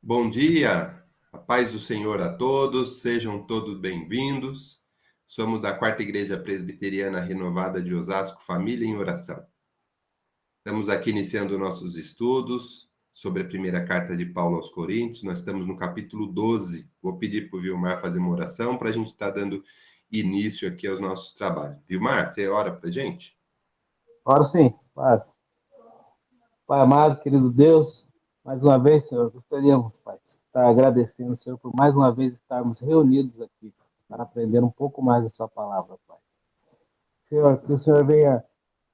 Bom dia, a paz do Senhor a todos, sejam todos bem-vindos. Somos da Quarta Igreja Presbiteriana Renovada de Osasco, Família em Oração. Estamos aqui iniciando nossos estudos sobre a primeira carta de Paulo aos Coríntios. Nós estamos no capítulo 12. Vou pedir para o Vilmar fazer uma oração para a gente estar dando início aqui aos nossos trabalhos. Vilmar, você ora para a gente? Ora sim, Pai. Pai amado, querido Deus, mais uma vez, Senhor, gostaríamos, Pai, estar agradecendo, Senhor, por mais uma vez estarmos reunidos aqui para aprender um pouco mais da Sua palavra, Pai. Senhor, que o Senhor venha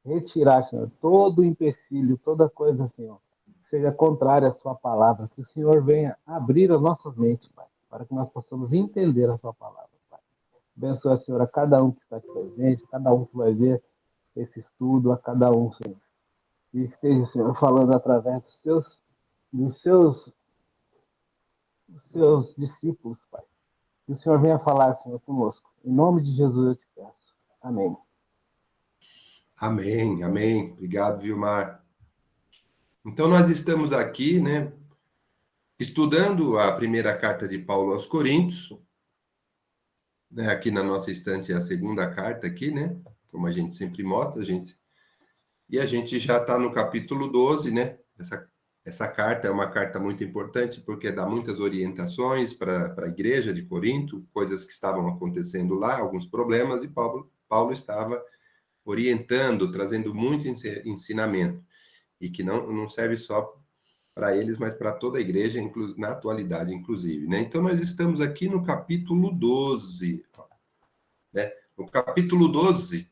retirar, Senhor, todo o empecilho, toda coisa, Senhor, que seja contrária à Sua palavra, que o Senhor venha abrir as nossas mentes, Pai, para que nós possamos entender a Sua palavra, Pai. Abençoa, Senhor, a cada um que está aqui presente, a cada um que vai ver esse estudo, a cada um, Senhor. E esteja, Senhor, falando através dos seus discípulos, Pai. Que o Senhor venha falar, Senhor, conosco. Em nome de Jesus eu te peço. Amém. Amém, amém. Obrigado, Vilmar. Então, nós estamos aqui, estudando a primeira carta de Paulo aos Coríntios, aqui na nossa estante é a segunda carta aqui, como a gente sempre mostra, e a gente já está no capítulo 12, Essa carta é uma carta muito importante porque dá muitas orientações para a igreja de Corinto, coisas que estavam acontecendo lá, alguns problemas, e Paulo estava orientando, trazendo muito ensinamento, e que não serve só para eles, mas para toda a igreja, na atualidade, inclusive. Então, nós estamos aqui no capítulo 12. No capítulo 12,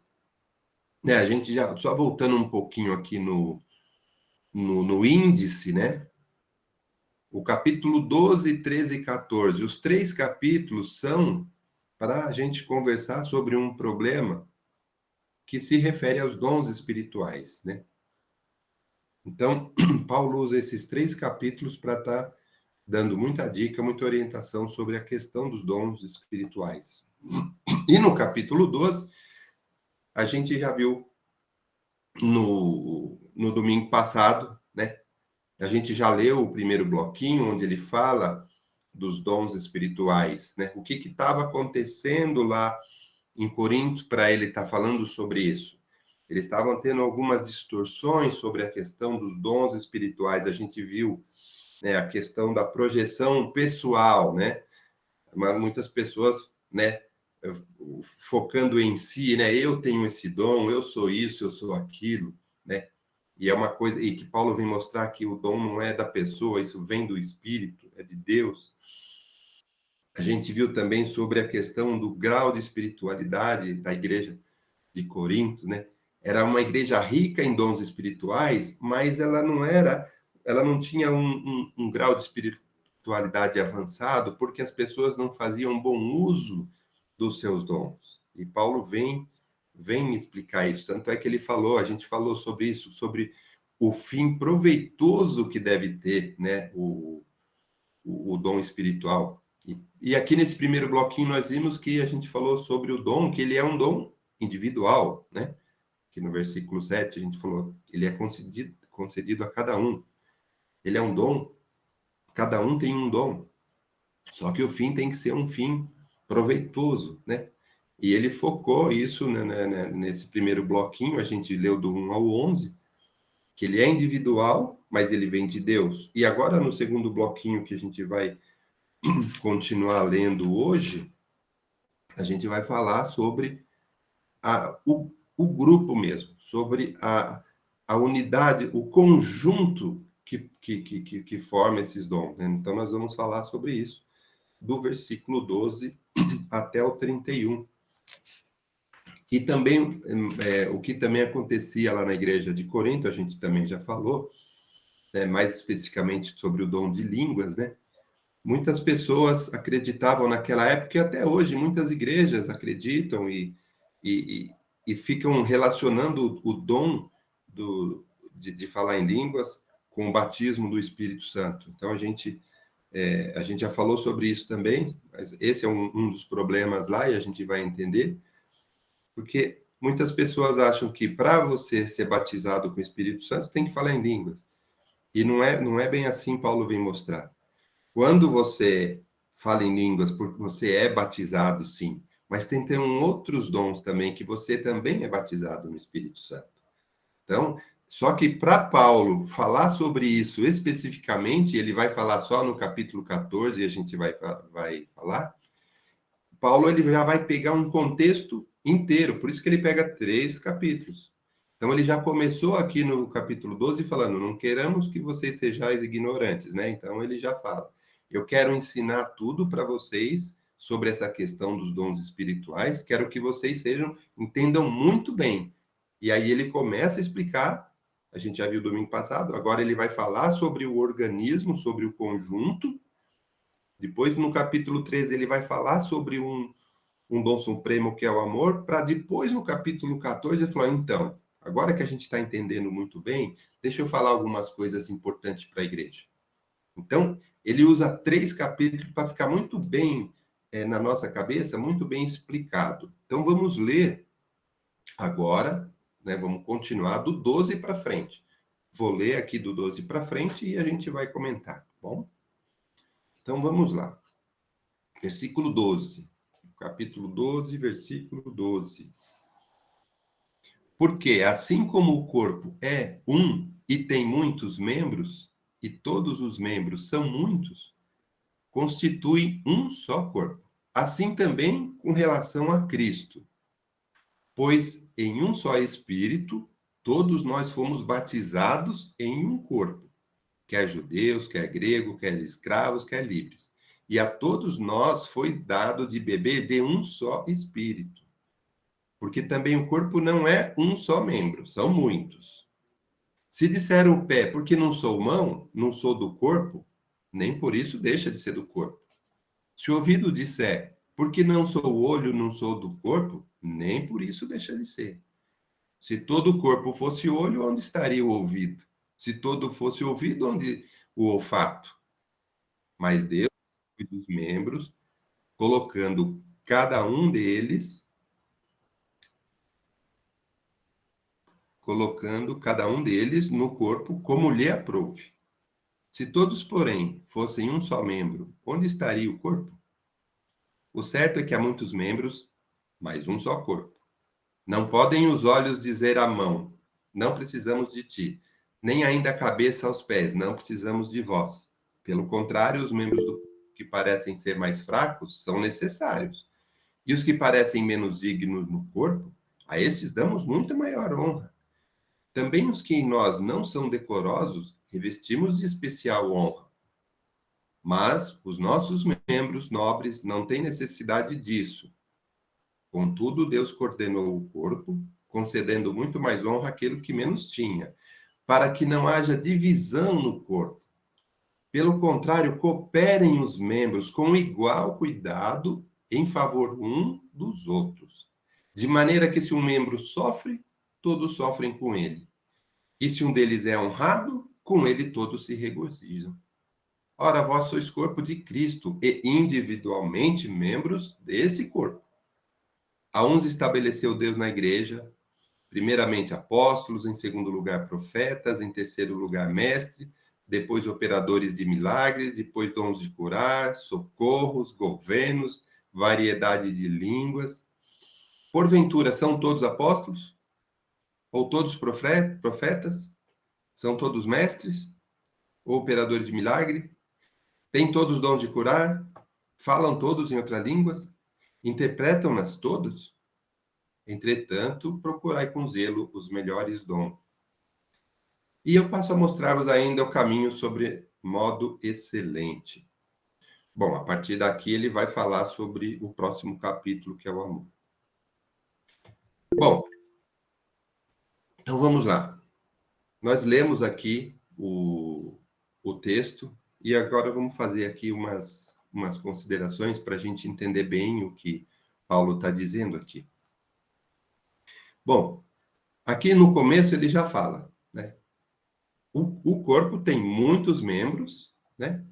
a gente já, só voltando um pouquinho aqui no índice, o capítulo 12, 13 e 14, os três capítulos são para a gente conversar sobre um problema que se refere aos dons espirituais, Então, Paulo usa esses três capítulos para estar dando muita dica, muita orientação sobre a questão dos dons espirituais. E no capítulo 12, a gente já viu no domingo passado, A gente já leu o primeiro bloquinho, onde ele fala dos dons espirituais, O que estava acontecendo lá em Corinto para ele estar falando sobre isso? Eles estavam tendo algumas distorções sobre a questão dos dons espirituais. A gente viu, a questão da projeção pessoal, Mas muitas pessoas, focando em si, Eu tenho esse dom, eu sou isso, eu sou aquilo, E é uma coisa, e que Paulo vem mostrar que o dom não é da pessoa, isso vem do Espírito, é de Deus. A gente viu também sobre a questão do grau de espiritualidade da igreja de Corinto, Era uma igreja rica em dons espirituais, mas ela não tinha um grau de espiritualidade avançado, porque as pessoas não faziam bom uso dos seus dons. E Paulo vem explicar isso. Tanto é que ele falou, a gente falou sobre isso, sobre o fim proveitoso que deve ter, o dom espiritual. E aqui nesse primeiro bloquinho nós vimos que a gente falou sobre o dom, que ele é um dom individual, Que no versículo 7 a gente falou, ele é concedido a cada um. Ele é um dom, cada um tem um dom. Só que o fim tem que ser um fim proveitoso, E ele focou isso nesse primeiro bloquinho, a gente leu do 1 ao 11, que ele é individual, mas ele vem de Deus. E agora, no segundo bloquinho que a gente vai continuar lendo hoje, a gente vai falar sobre o grupo mesmo, sobre a unidade, o conjunto que forma esses dons. Então, nós vamos falar sobre isso, do versículo 12 até o 31. E também, o que também acontecia lá na igreja de Corinto, a gente também já falou, mais especificamente sobre o dom de línguas, Muitas pessoas acreditavam naquela época, e até hoje muitas igrejas acreditam e ficam relacionando o dom de falar em línguas com o batismo do Espírito Santo. Então, a gente já falou sobre isso também, mas esse é um dos problemas lá, e a gente vai entender, porque muitas pessoas acham que para você ser batizado com o Espírito Santo, você tem que falar em línguas. E não é bem assim, Paulo vem mostrar. quando você fala em línguas, porque você é batizado, sim, mas tem outros dons também, que você também é batizado no Espírito Santo. Então, só que para Paulo falar sobre isso especificamente, ele vai falar só no capítulo 14, e a gente vai falar. Paulo ele já vai pegar um contexto inteiro, por isso que ele pega 3 capítulos. Então, ele já começou aqui no capítulo 12 falando, não queremos que vocês sejais ignorantes, né? Então, ele já fala, eu quero ensinar tudo para vocês sobre essa questão dos dons espirituais, quero que vocês entendam muito bem. E aí ele começa a explicar, a gente já viu domingo passado, agora ele vai falar sobre o organismo, sobre o conjunto. Depois, no capítulo 13, ele vai falar sobre um dom supremo que é o amor, para depois, no capítulo 14, ele falar, então, agora que a gente está entendendo muito bem, deixa eu falar algumas coisas importantes para a igreja. Então, ele usa 3 capítulos para ficar muito bem na nossa cabeça, muito bem explicado. Então, vamos ler agora, né, vamos continuar do 12 para frente. Vou ler aqui do 12 para frente e a gente vai comentar, tá bom? Então, vamos lá. Versículo 12. Capítulo 12, versículo 12. Porque assim como o corpo é um e tem muitos membros, e todos os membros são muitos, constituem um só corpo. Assim também com relação a Cristo. Pois em um só Espírito, todos nós fomos batizados em um corpo, quer judeus, quer grego, quer escravos, quer livres. E a todos nós foi dado de beber de um só Espírito. Porque também o corpo não é um só membro, são muitos. Se disser o pé, porque não sou mão, não sou do corpo, nem por isso deixa de ser do corpo. Se o ouvido disser, porque não sou o olho, não sou do corpo, nem por isso deixa de ser. Se todo o corpo fosse olho, onde estaria o ouvido? Se todo fosse ouvido, onde o olfato? Mas Deus, dos membros, colocando cada um deles no corpo como lhe aprouve. Se todos, porém, fossem um só membro, onde estaria o corpo? O certo é que há muitos membros, mas um só corpo. Não podem os olhos dizer à mão, não precisamos de ti, nem ainda a cabeça aos pés, não precisamos de vós. Pelo contrário, os membros do corpo que parecem ser mais fracos são necessários. E os que parecem menos dignos no corpo, a esses damos muito maior honra. Também os que em nós não são decorosos, revestimos de especial honra. Mas os nossos membros nobres não têm necessidade disso. Contudo, Deus coordenou o corpo, concedendo muito mais honra àquele que menos tinha, para que não haja divisão no corpo. Pelo contrário, cooperem os membros com igual cuidado em favor um dos outros, de maneira que se um membro sofre, todos sofrem com ele. E se um deles é honrado, com ele todos se regozijam. Ora, vós sois corpo de Cristo e individualmente membros desse corpo. A uns estabeleceu Deus na igreja, primeiramente apóstolos, em segundo lugar profetas, em terceiro lugar mestre, depois operadores de milagres, depois dons de curar, socorros, governos, variedade de línguas. Porventura, são todos apóstolos? Ou todos profetas? São todos mestres? Ou operadores de milagre? Têm todos dons de curar? Falam todos em outras línguas? Interpretam-nas todos? Entretanto, procurai com zelo os melhores dons. E eu passo a mostrar-vos ainda o caminho sobre modo excelente. Bom, a partir daqui ele vai falar sobre o próximo capítulo, que é o amor. Bom, então vamos lá. Nós lemos aqui o texto e agora vamos fazer aqui umas considerações para a gente entender bem o que Paulo está dizendo aqui. Bom, aqui no começo ele já fala, né? O corpo tem muitos membros, né?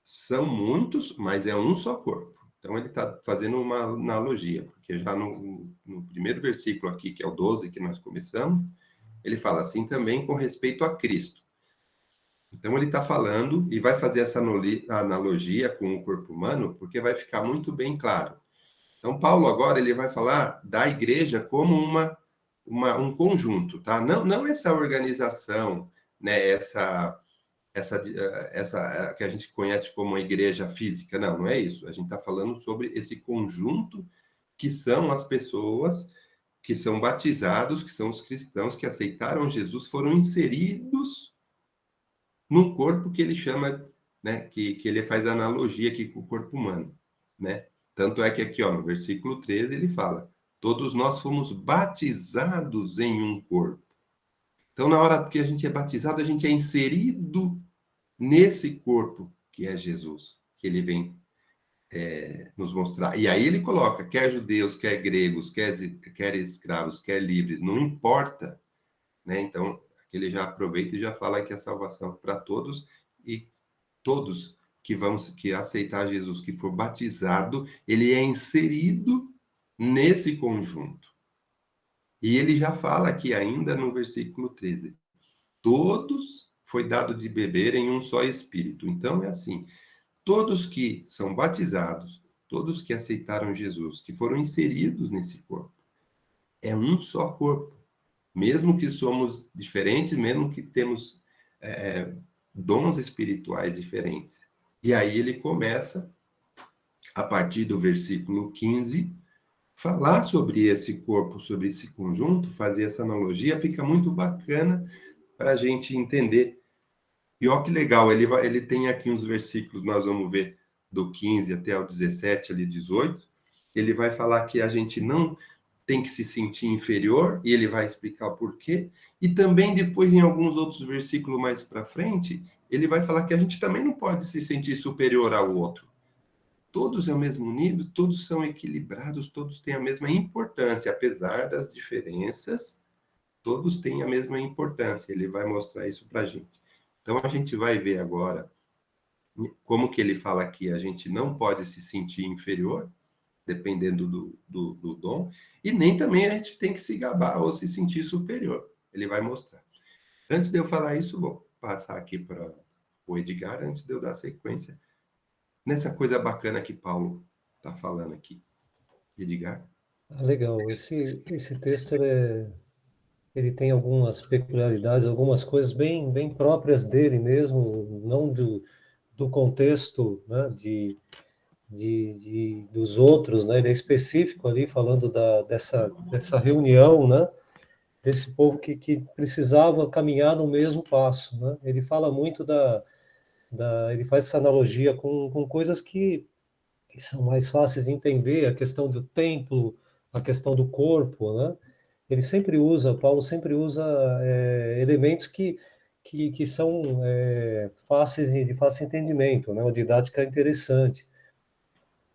São muitos, mas é um só corpo. Então ele está fazendo uma analogia, porque já no primeiro versículo aqui, que é o 12, que nós começamos, ele fala assim também com respeito a Cristo. Então, ele está falando e vai fazer essa analogia com o corpo humano, porque vai ficar muito bem claro. Então, Paulo agora ele vai falar da igreja como um conjunto, tá? Não essa organização, né? Essa que a gente conhece como a igreja física. Não é isso. A gente está falando sobre esse conjunto que são as pessoas que são batizados, que são os cristãos que aceitaram Jesus, foram inseridos num corpo que ele chama, né? Que ele faz analogia aqui com o corpo humano, né? Tanto é que aqui, ó, no versículo 13, ele fala: todos nós fomos batizados em um corpo. Então, na hora que a gente é batizado, a gente é inserido nesse corpo que é Jesus, que ele vem nos mostrar. E aí ele coloca, quer judeus, quer gregos, quer escravos, quer livres, não importa, né? Então, aqui ele já aproveita e já fala que a salvação é para todos, e todos que aceitar Jesus, que for batizado, ele é inserido nesse conjunto. E ele já fala aqui ainda no versículo 13, todos foi dado de beber em um só espírito. Então é assim, todos que são batizados, todos que aceitaram Jesus, que foram inseridos nesse corpo, é um só corpo. Mesmo que somos diferentes, mesmo que temos dons espirituais diferentes. E aí ele começa, a partir do versículo 15, falar sobre esse corpo, sobre esse conjunto, fazer essa analogia, fica muito bacana para a gente entender. E olha que legal, ele tem aqui uns versículos, nós vamos ver do 15 até o 17, ali 18, ele vai falar que a gente não tem que se sentir inferior, e ele vai explicar o porquê, e também depois em alguns outros versículos mais para frente, ele vai falar que a gente também não pode se sentir superior ao outro. Todos é o mesmo nível, todos são equilibrados, todos têm a mesma importância, apesar das diferenças, todos têm a mesma importância. Ele vai mostrar isso para a gente. Então, a gente vai ver agora como que ele fala que a gente não pode se sentir inferior, dependendo do dom, e nem também a gente tem que se gabar ou se sentir superior. Ele vai mostrar. Antes de eu falar isso, vou passar aqui para o Edgar, antes de eu dar sequência nessa coisa bacana que Paulo está falando aqui. Edgar? Legal. Esse texto ele tem algumas peculiaridades, algumas coisas bem próprias dele mesmo, não do contexto, né, dos outros, né? Ele é específico ali, falando dessa reunião, né? Desse povo que precisava caminhar no mesmo passo, né? Ele fala muito ele faz essa analogia com coisas que são mais fáceis de entender, a questão do templo, a questão do corpo, né? Paulo sempre usa elementos que são fáceis de fácil entendimento, né? Uma didática interessante.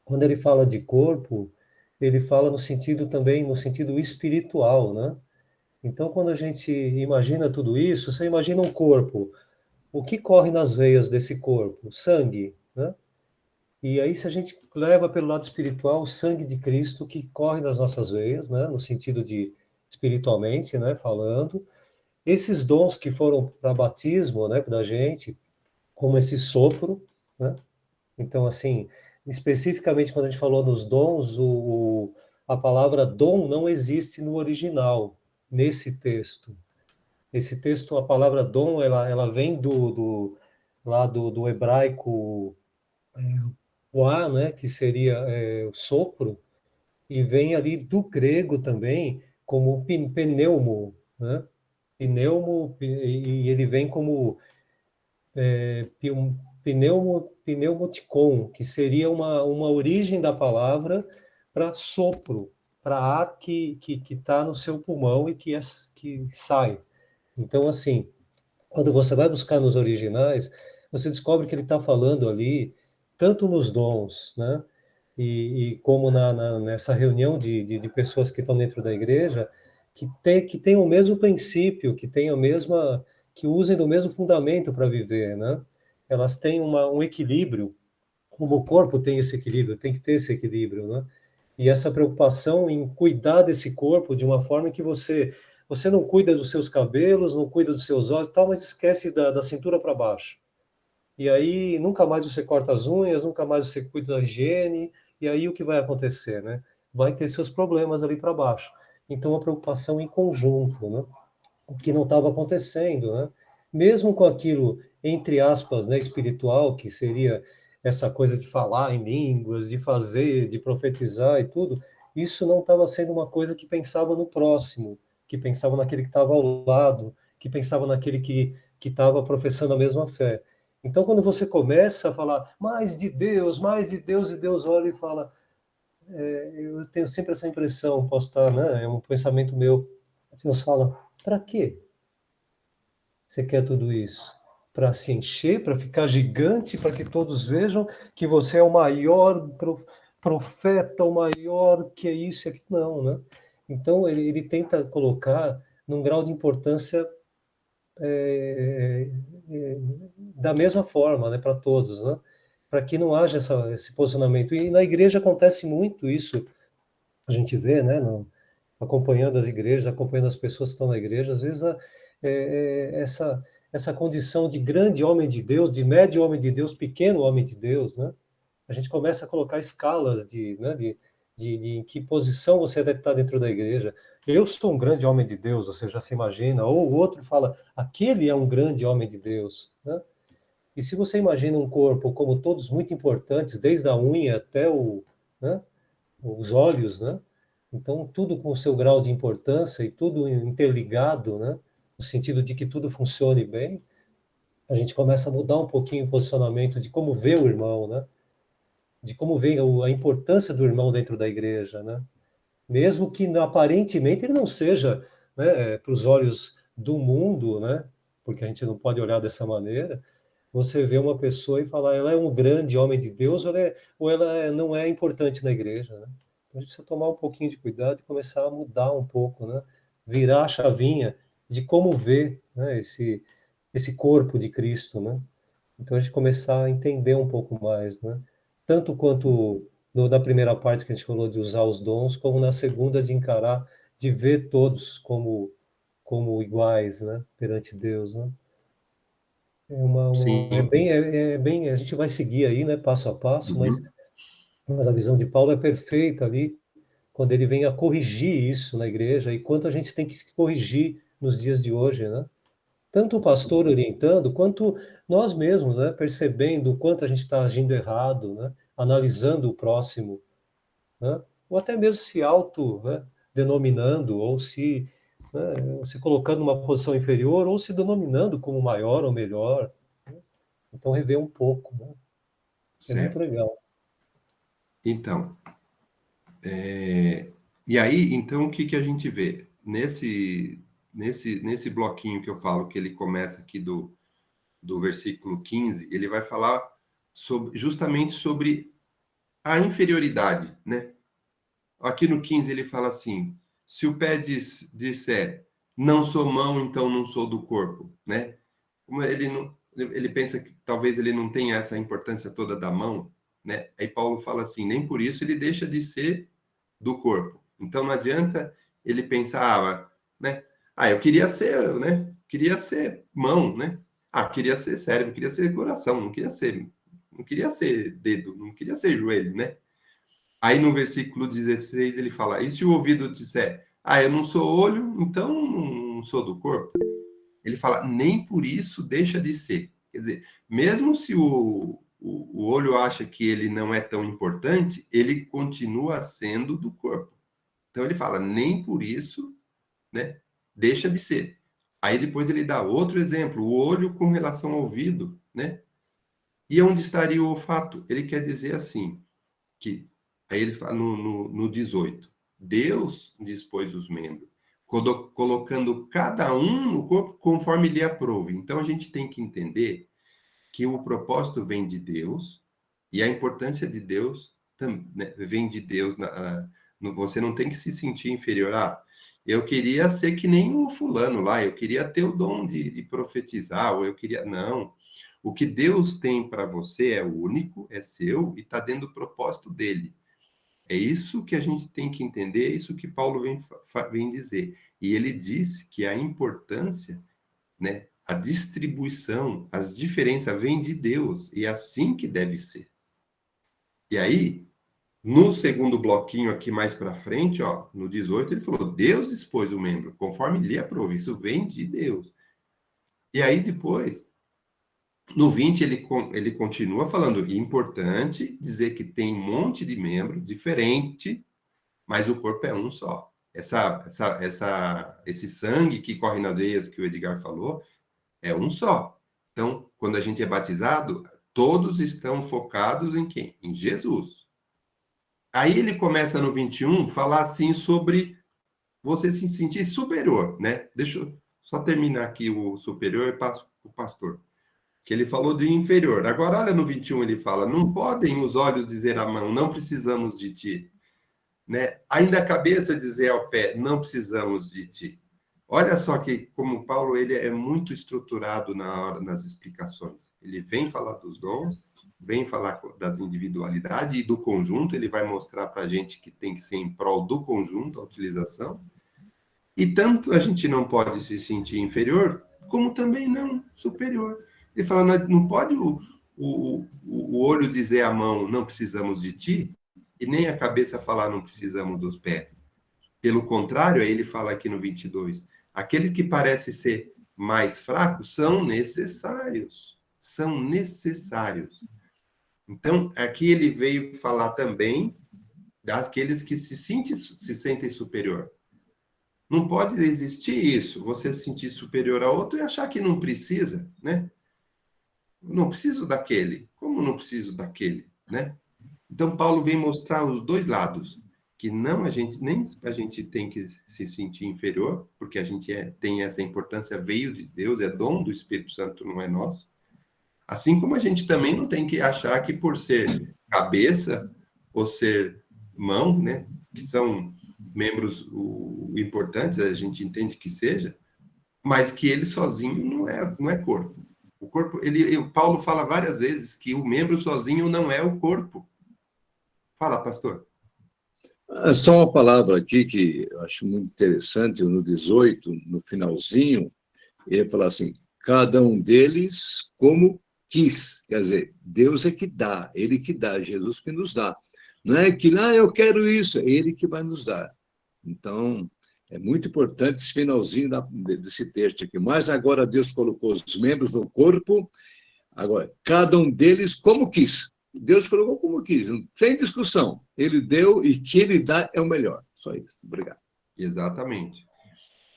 Quando ele fala de corpo, ele fala no sentido também, no sentido espiritual, né? Então, quando a gente imagina tudo isso, você imagina um corpo. O que corre nas veias desse corpo? Sangue, né? E aí, se a gente leva pelo lado espiritual, o sangue de Cristo que corre nas nossas veias, né? No sentido de espiritualmente, né? Falando. Esses dons que foram para batismo, né? Da gente, como esse sopro, né? Então, assim, especificamente quando a gente falou dos dons, a palavra dom não existe no original, nesse texto. Esse texto, a palavra dom, ela vem do hebraico poá, né, que seria o sopro, e vem ali do grego também, como pneumo, né? E ele vem como pneumoticon, que seria uma origem da palavra para sopro, para ar que está no seu pulmão e que sai. Então, assim, quando você vai buscar nos originais, você descobre que ele está falando ali, tanto nos dons, né? E como nessa reunião de pessoas que estão dentro da igreja, que tem o mesmo princípio, que tem a mesma, que usem do mesmo fundamento para viver, né? Elas têm um equilíbrio, como o corpo tem esse equilíbrio, tem que ter esse equilíbrio, né? E essa preocupação em cuidar desse corpo de uma forma que você Você não cuida dos seus cabelos, não cuida dos seus olhos, tal, mas esquece da cintura para baixo. E aí nunca mais você corta as unhas, nunca mais você cuida da higiene, e aí o que vai acontecer, né? Vai ter seus problemas ali para baixo. Então, a preocupação em conjunto, né? O que não estava acontecendo, né? Mesmo com aquilo, entre aspas, né, espiritual, que seria essa coisa de falar em línguas, de fazer, de profetizar e tudo, isso não estava sendo uma coisa que pensava no próximo, que pensava naquele que estava ao lado, que pensava naquele que estava professando a mesma fé. Então, quando você começa a falar mais de Deus, e Deus olha e fala, eu tenho sempre essa impressão, posso estar, né, é um pensamento meu, Deus fala, para quê? Você quer tudo isso? Para se encher, para ficar gigante, para que todos vejam que você é o maior profeta, o maior que é isso e aquilo. Não, né? Então, ele tenta colocar num grau de importância é, é, da mesma forma, né, para todos, né? Para que não haja esse posicionamento. E na igreja acontece muito isso, a gente vê, né, acompanhando as igrejas, acompanhando as pessoas que estão na igreja, às vezes essa condição de grande homem de Deus, de médio homem de Deus, pequeno homem de Deus, né? A gente começa a colocar escalas né, de em que posição você deve estar dentro da igreja. Eu sou um grande homem de Deus, você já se imagina, ou o outro fala, aquele é um grande homem de Deus, né? E se você imagina um corpo como todos muito importantes, desde a unha até né, os olhos, né? Então, tudo com o seu grau de importância e tudo interligado, né? No sentido de que tudo funcione bem, a gente começa a mudar um pouquinho o posicionamento de como vê o irmão, né? De como vê a importância do irmão dentro da igreja, né? Mesmo que aparentemente ele não seja, né, para os olhos do mundo, né? Porque a gente não pode olhar dessa maneira. Você vê uma pessoa e falar, ela é um grande homem de Deus ou ela não é importante na igreja, né? Então a gente precisa tomar um pouquinho de cuidado e começar a mudar um pouco, né? Virar a chavinha de como ver, né, esse corpo de Cristo, né? Então a gente começar a entender um pouco mais, né? Tanto quanto na primeira parte que a gente falou de usar os dons, como na segunda de encarar, de ver todos como iguais, né? Perante Deus, né? Sim. É bem, a gente vai seguir aí, né, passo a passo, Uhum. mas a visão de Paulo é perfeita ali, quando ele vem a corrigir isso na igreja, e quanto a gente tem que se corrigir nos dias de hoje, né? Tanto o pastor orientando, quanto nós mesmos, né, percebendo o quanto a gente está agindo errado, né, analisando o próximo, né, ou até mesmo se auto, né, denominando, ou se colocando numa posição inferior, ou se denominando como maior ou melhor. Então, rever um pouco, né? É muito Certo. legal. Então, e aí, então, o que que a gente vê? Nesse bloquinho que eu falo, que ele começa aqui do versículo 15, ele vai falar justamente sobre a inferioridade, né? Aqui no 15 ele fala assim: se o pé disser, não sou mão, então não sou do corpo, né? Como ele não, ele pensa que talvez ele não tenha essa importância toda da mão, né? Aí Paulo fala assim: nem por isso ele deixa de ser do corpo. Então não adianta ele pensar, né? Ah, eu queria ser, né? Queria ser mão, né? Ah, queria ser cérebro, queria ser coração, não queria ser dedo, não queria ser joelho, né? Aí no versículo 16 ele fala: e se o ouvido disser, ah, eu não sou olho, então não sou do corpo? Ele fala: nem por isso deixa de ser. Quer dizer, mesmo se o olho acha que ele não é tão importante, ele continua sendo do corpo. Então ele fala: nem por isso, né, deixa de ser. Aí depois ele dá outro exemplo, o olho com relação ao ouvido, né? E onde estaria o olfato? Ele quer dizer assim, que aí ele fala no 18, Deus dispôs os membros, colocando cada um no corpo conforme lhe aprouve. Então a gente tem que entender que o propósito vem de Deus e a importância de Deus né, vem de Deus. Você não tem que se sentir inferior. Ah, eu queria ser que nem o fulano lá, eu queria ter o dom de profetizar, ou eu queria. Não. O que Deus tem para você é único, é seu e está dentro do propósito dele. É isso que a gente tem que entender, é isso que Paulo vem dizer. E ele diz que a importância, né, a distribuição, as diferenças vêm de Deus, e é assim que deve ser. E aí, no segundo bloquinho aqui mais para frente, ó, no 18, ele falou, Deus dispôs o membro, conforme lhe aprove, isso vem de Deus. E aí depois, no 20, ele continua falando, e é importante dizer que tem um monte de membro diferente, mas o corpo é um só. Esse sangue que corre nas veias que o Edgar falou, é um só. Então, quando a gente é batizado, todos estão focados em quem? Em Jesus. Aí ele começa no 21 falar assim sobre você se sentir superior, né? Deixa eu só terminar aqui o superior e passo para o pastor. Que ele falou de inferior. Agora, olha no 21, ele fala, não podem os olhos dizer à mão, não precisamos de ti. Né? Ainda a cabeça dizer ao pé, não precisamos de ti. Olha só que, como Paulo, ele é muito estruturado nas explicações. Ele vem falar dos dons, vem falar das individualidades e do conjunto, ele vai mostrar para a gente que tem que ser em prol do conjunto, a utilização. E tanto a gente não pode se sentir inferior, como também não superior. Ele fala, não pode o olho dizer à mão, não precisamos de ti, e nem a cabeça falar, não precisamos dos pés. Pelo contrário, aí ele fala aqui no 22, aqueles que parecem ser mais fracos são necessários. São necessários. Então, aqui ele veio falar também daqueles que se sentem superior. Não pode existir isso, você se sentir superior a outro e achar que não precisa, né? Não preciso daquele. Como não preciso daquele, né? Então, Paulo vem mostrar os dois lados, que não nem a gente tem que se sentir inferior, porque a gente tem essa importância, veio de Deus, é dom do Espírito Santo, não é nosso. Assim como a gente também não tem que achar que por ser cabeça ou ser mão, né, que são membros importantes, a gente entende que seja, mas que ele sozinho não é corpo. O corpo, Paulo fala várias vezes que o membro sozinho não é o corpo. Fala, pastor. Só uma palavra aqui que eu acho muito interessante, no 18, no finalzinho, ele fala assim, cada um deles como quis. Quer dizer, Deus é que dá, ele que dá, Jesus que nos dá. Não é que, eu quero isso, é ele que vai nos dar. Então, é muito importante esse finalzinho desse texto aqui. Mas agora Deus colocou os membros no corpo, agora, cada um deles como quis. Deus colocou como quis, sem discussão. Ele deu e que ele dá é o melhor. Só isso. Obrigado. Exatamente.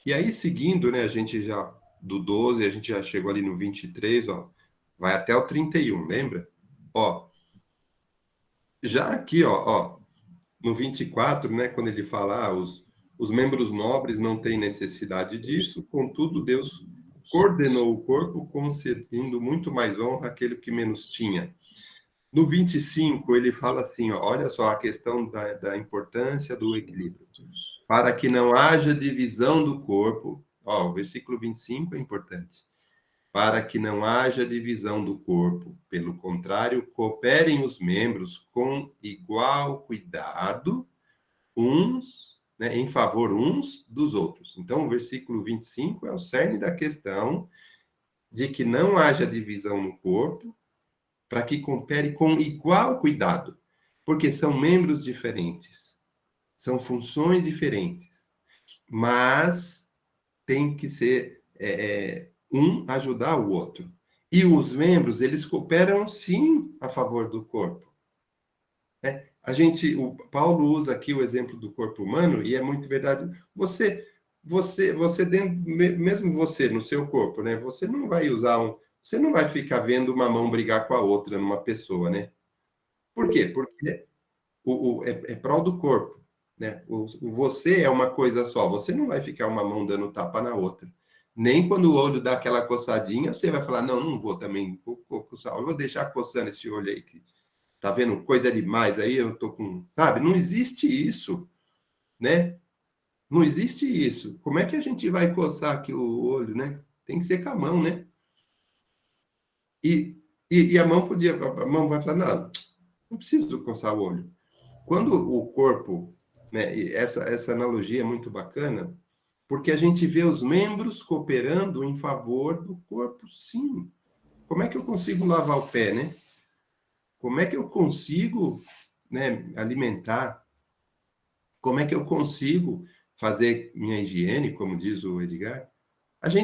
E aí, seguindo, né, a gente já, do 12, a gente já chegou ali no 23, ó, vai até o 31, lembra? Ó, já aqui, ó, no 24, né, quando ele fala, os membros nobres não têm necessidade disso, contudo, Deus coordenou o corpo, concedendo muito mais honra àquele que menos tinha. No 25, ele fala assim, ó, olha só a questão da importância do equilíbrio. Para que não haja divisão do corpo, ó, o versículo 25 é importante. Para que não haja divisão do corpo, pelo contrário, cooperem os membros com igual cuidado, né, em favor uns dos outros. Então, o versículo 25 é o cerne da questão de que não haja divisão no corpo, para que coopere com igual cuidado, porque são membros diferentes, são funções diferentes, mas tem que ser um ajudar o outro. E os membros, eles cooperam sim a favor do corpo. Né? O Paulo usa aqui o exemplo do corpo humano, e é muito verdade. Você dentro, mesmo você no seu corpo, né? Você não vai você não vai ficar vendo uma mão brigar com a outra numa pessoa, né? Por quê? Porque é prol do corpo, né? Você é uma coisa só, você não vai ficar uma mão dando tapa na outra. Nem quando o olho dá aquela coçadinha, você vai falar, não vou também, eu vou deixar coçando esse olho aí, que tá vendo coisa demais aí, eu tô com... Sabe, não existe isso, né? Não existe isso. Como é que a gente vai coçar aqui o olho, né? Tem que ser com a mão, né? E a mão vai falar, não preciso coçar o olho. quando o corpo, né, essa analogia é muito bacana, porque a gente vê os membros cooperando em favor do corpo, sim. Como é que eu consigo lavar o pé, né? Como é que eu consigo, né, alimentar? Como é que eu consigo fazer minha higiene, como diz o Edgar?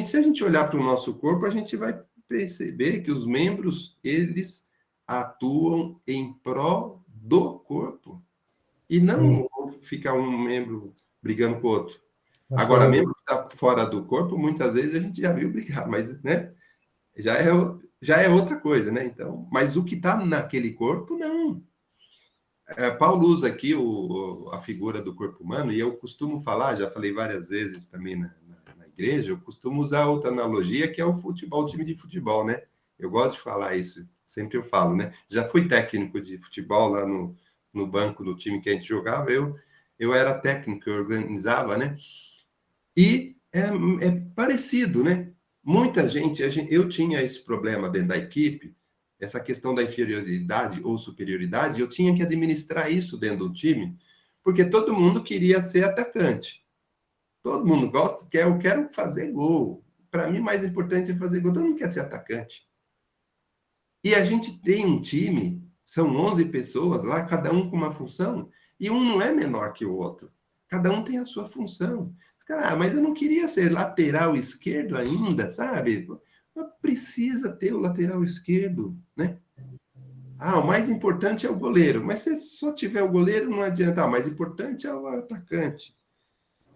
Se a gente olhar para o nosso corpo, a gente vai perceber que os membros, eles atuam em prol do corpo. E não ficar um membro brigando com o outro. Agora, membro que está fora do corpo, muitas vezes a gente já viu brigar, mas, né, já é outra coisa, né? Então, mas o que está naquele corpo, não. Paulo usa aqui a figura do corpo humano, e eu costumo falar, já falei várias vezes também na igreja, eu costumo usar outra analogia, que é o futebol, o time de futebol, né? Eu gosto de falar isso, sempre eu falo, né? Já fui técnico de futebol lá no banco do time que a gente jogava, eu era técnico, eu organizava, né? E é parecido, né? Muita gente, eu tinha esse problema dentro da equipe, essa questão da inferioridade ou superioridade, eu tinha que administrar isso dentro do time, porque todo mundo queria ser atacante. Todo mundo gosta, eu quero fazer gol. Para mim, mais importante é fazer gol. Todo mundo quer ser atacante. E a gente tem um time, são 11 pessoas lá, cada um com uma função, e um não é menor que o outro. Cada um tem a sua função. Cara, mas eu não queria ser lateral esquerdo ainda, sabe? Precisa ter o lateral esquerdo, né? O mais importante é o goleiro. Mas se só tiver o goleiro, não adianta. O mais importante é o atacante.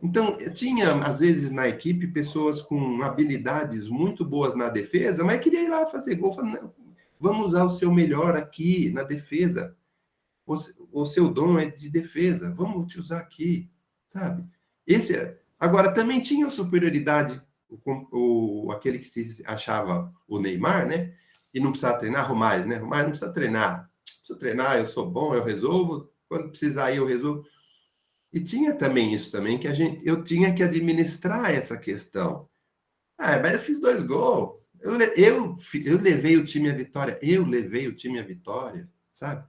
Então, tinha, às vezes, na equipe, pessoas com habilidades muito boas na defesa, mas queria ir lá fazer gol. Falei, não, vamos usar o seu melhor aqui na defesa. O seu dom é de defesa. Vamos te usar aqui, sabe? Agora, também tinha superioridade, aquele que se achava o Neymar, né? E não precisava treinar, Romário, né? Romário não precisa treinar. Preciso treinar, eu sou bom, eu resolvo. Quando precisar ir, eu resolvo. E tinha também isso também, que eu tinha que administrar essa questão. Mas eu fiz 2 gols. Eu levei o time à vitória. Eu levei o time à vitória, sabe?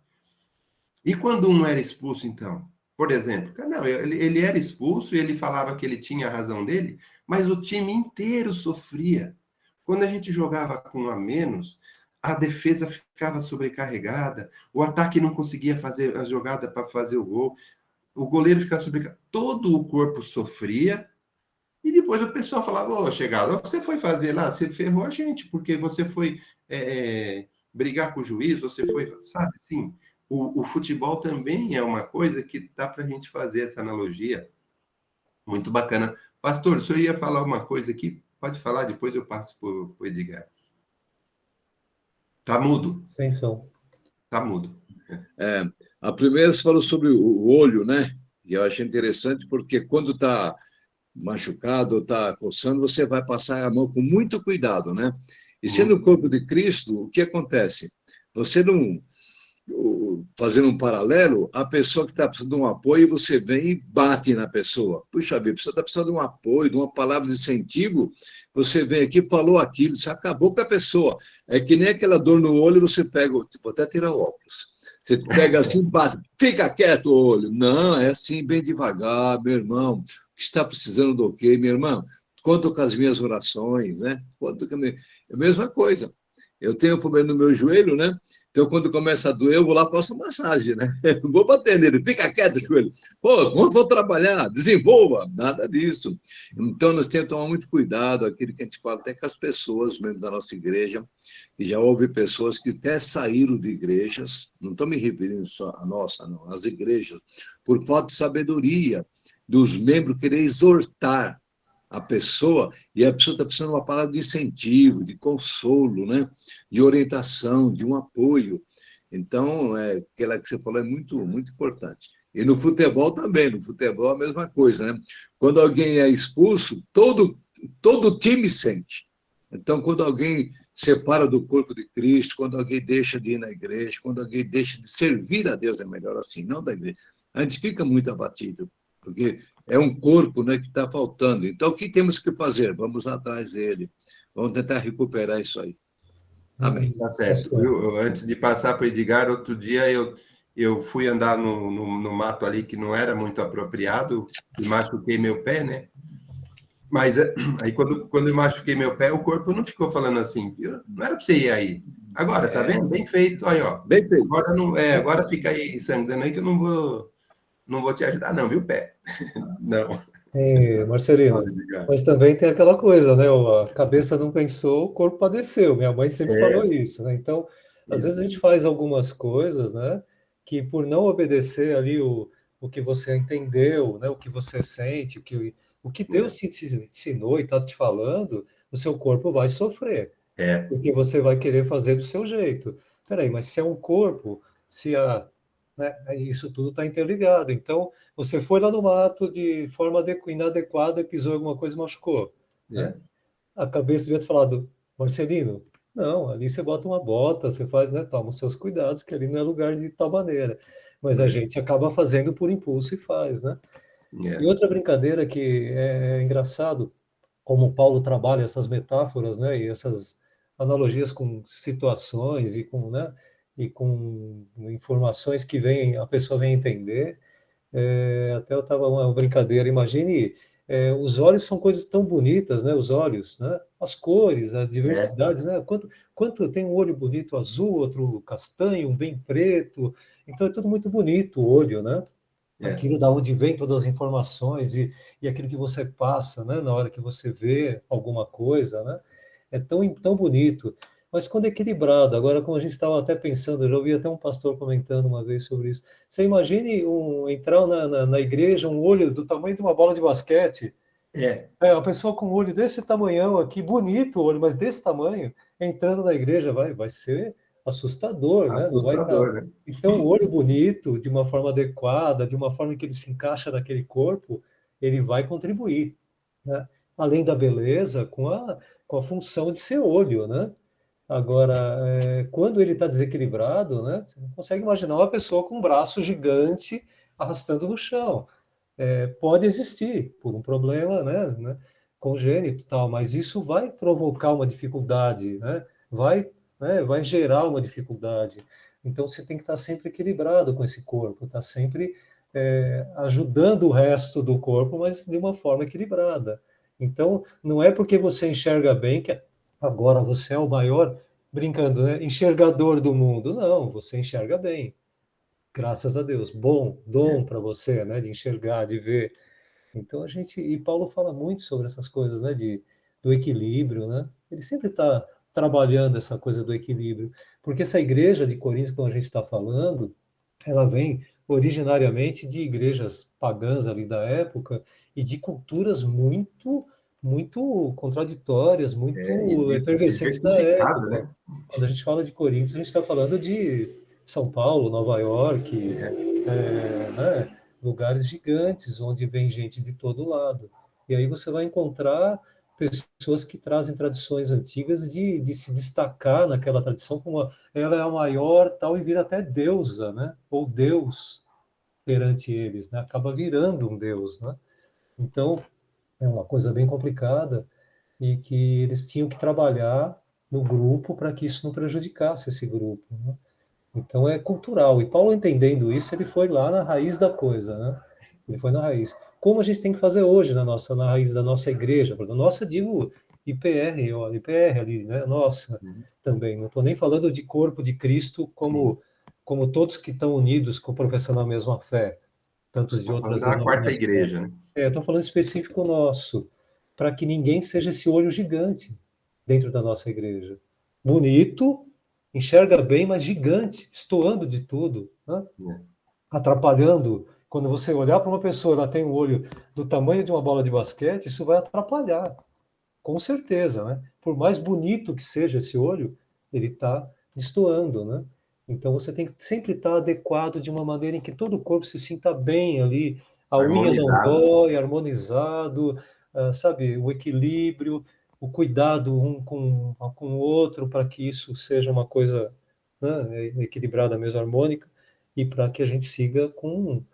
E quando um era expulso, então? Por exemplo, não, ele era expulso e ele falava que ele tinha a razão dele, mas o time inteiro sofria. Quando a gente jogava com a menos, a defesa ficava sobrecarregada, o ataque não conseguia fazer a jogada para fazer o gol, o goleiro ficava sobrecarregado, todo o corpo sofria, e depois o pessoal falava, chegado, você foi fazer lá, você ferrou a gente, porque você foi brigar com o juiz, você foi, sabe, assim... O futebol também é uma coisa que dá para a gente fazer essa analogia. Muito bacana. Pastor, o senhor ia falar uma coisa aqui? Pode falar, depois eu passo para o Edgar. Está mudo. Sem som. Está mudo. A primeira você falou sobre o olho, né? E eu achei interessante porque quando está machucado ou está coçando, você vai passar a mão com muito cuidado, né? E sendo o corpo de Cristo, o que acontece? Você não... Fazendo um paralelo, a pessoa que está precisando de um apoio, você vem e bate na pessoa. Puxa vida, você está precisando de um apoio, de uma palavra de incentivo, você vem aqui, falou aquilo, você acabou com a pessoa. É que nem aquela dor no olho, você pega, vou até tirar o óculos. Você pega assim, bate, fica quieto o olho. Não, é assim, bem devagar, meu irmão. O que está precisando do quê, meu irmão? Conta com as minhas orações, né? Conta com é a mesma coisa. Eu tenho um problema no meu joelho, né? Então, quando começa a doer, eu vou lá e faço massagem, né? Não vou bater nele, fica quieto, joelho. Pô, quando vou trabalhar, desenvolva. Nada disso. Então, nós temos que tomar muito cuidado, aquilo que a gente fala até com as pessoas mesmo da nossa igreja, que já houve pessoas que até saíram de igrejas, não estou me referindo só à nossa, não, às igrejas, por falta de sabedoria dos membros querer exortar a pessoa, e a pessoa está precisando de uma palavra de incentivo, de consolo, né? De orientação, de um apoio. Então, aquela que você falou é muito, muito importante. E no futebol também, no futebol é a mesma coisa, né? Quando alguém é expulso, todo time sente. Então, quando alguém separa do corpo de Cristo, quando alguém deixa de ir na igreja, quando alguém deixa de servir a Deus, é melhor assim, não da igreja, a gente fica muito abatido, porque é um corpo, né, que está faltando. Então, o que temos que fazer? Vamos atrás dele. Vamos tentar recuperar isso aí. Amém. Tá certo. Antes de passar para o Edgar, outro dia eu fui andar no mato ali que não era muito apropriado e machuquei meu pé, né? Mas aí quando eu machuquei meu pé, o corpo não ficou falando assim, não era para você ir aí. Agora, tá vendo? Bem feito, aí, ó. Bem feito. Agora, não, agora fica aí sangrando aí que eu não vou te ajudar, não, viu, pé? Não. Marcelino, mas também tem aquela coisa, né? A cabeça não pensou, o corpo padeceu. Minha mãe sempre falou isso, né? Então, às vezes a Isso. gente faz algumas coisas, né? Que por não obedecer ali o que você entendeu, né? O que você sente, o que Deus te ensinou e está te falando, o seu corpo vai sofrer, É, porque você vai querer fazer do seu jeito. Peraí, mas se é um corpo, se a, né, isso tudo está interligado. Então, você foi lá no mato de forma inadequada e pisou em alguma coisa e machucou, né? é, A cabeça devia ter falado, Marcelino, não, ali você bota uma bota, você faz, né, toma os seus cuidados, que ali não é lugar de tal maneira. Mas a gente acaba fazendo por impulso e faz, né? E é, outra brincadeira que é engraçado, como Paulo trabalha essas metáforas, né, e essas analogias com situações e com, né, e com informações que a pessoa vem entender. Até eu estava uma brincadeira, imagine, os olhos são coisas tão bonitas, né, os olhos, né, as cores, as é, diversidades, né, quanto tem um olho bonito azul, outro castanho, um bem preto, então é tudo muito bonito o olho, né? é. Aquilo da onde vem todas as informações e aquilo que você passa, né, na hora que você vê alguma coisa, né, é tão bonito. Mas quando equilibrado, agora como a gente estava até pensando, eu já ouvi até um pastor comentando uma vez sobre isso. Você imagine entrar na igreja, um olho do tamanho de uma bola de basquete, É, a pessoa com um olho desse tamanhão aqui, bonito o olho, mas desse tamanho, entrando na igreja, vai ser assustador, né? Não vai estar. assustador, né? Então, o olho bonito, de uma forma adequada, de uma forma que ele se encaixa naquele corpo, ele vai contribuir, né? Além da beleza, com a função de ser olho, né? Agora, quando ele está desequilibrado, né? Você não consegue imaginar uma pessoa com um braço gigante arrastando no chão. Pode existir por um problema, né, congênito e tal, mas isso vai provocar uma dificuldade, né, vai gerar uma dificuldade. Então você tem que estar sempre equilibrado com esse corpo, estar sempre ajudando o resto do corpo, mas de uma forma equilibrada. Então não é porque você enxerga bem que agora você é o maior, brincando, né, enxergador do mundo. Não, você enxerga bem. Graças a Deus. Bom dom para você, né, de enxergar, de ver. Então e Paulo fala muito sobre essas coisas, né, do equilíbrio, né? Ele sempre está trabalhando essa coisa do equilíbrio, porque essa igreja de Corinto, como a gente está falando, ela vem originariamente de igrejas pagãs ali da época e de culturas muito contraditórias, E muito efervescentes da diversificado, época. né? Quando a gente fala de Corinto, a gente está falando de São Paulo, Nova York, É, né, lugares gigantes onde vem gente de todo lado. E aí você vai encontrar pessoas que trazem tradições antigas de se destacar naquela tradição como ela é a maior, tal, e vira até deusa, né? Ou Deus perante eles, né? Acaba virando um Deus, né? Então, é uma coisa bem complicada e que eles tinham que trabalhar no grupo para que isso não prejudicasse esse grupo, né? Então é cultural. E Paulo, entendendo isso, ele foi lá na raiz da coisa, né? Ele foi na raiz. Como a gente tem que fazer hoje na raiz da nossa igreja? Da nossa, digo, IPR, ó, IPR ali, né? Nossa, também. Não estou nem falando de corpo de Cristo sim. como todos que estão unidos, professando a mesma fé, tantos de Estou falando outras da quarta denominações. igreja, né? Estou falando específico nosso, para que ninguém seja esse olho gigante dentro da nossa igreja. Bonito, enxerga bem, mas gigante, estoando de tudo, né? Atrapalhando. Quando você olhar para uma pessoa, ela tem um olho do tamanho de uma bola de basquete, isso vai atrapalhar, com certeza, né? Por mais bonito que seja esse olho, ele está destoando, né? Então você tem que sempre estar adequado de uma maneira em que todo o corpo se sinta bem ali, a unha não Harmonizado. dói, harmonizado, sabe, o equilíbrio, o cuidado um com o outro para que isso seja uma coisa, né, equilibrada mesmo, harmônica, e para que a gente siga com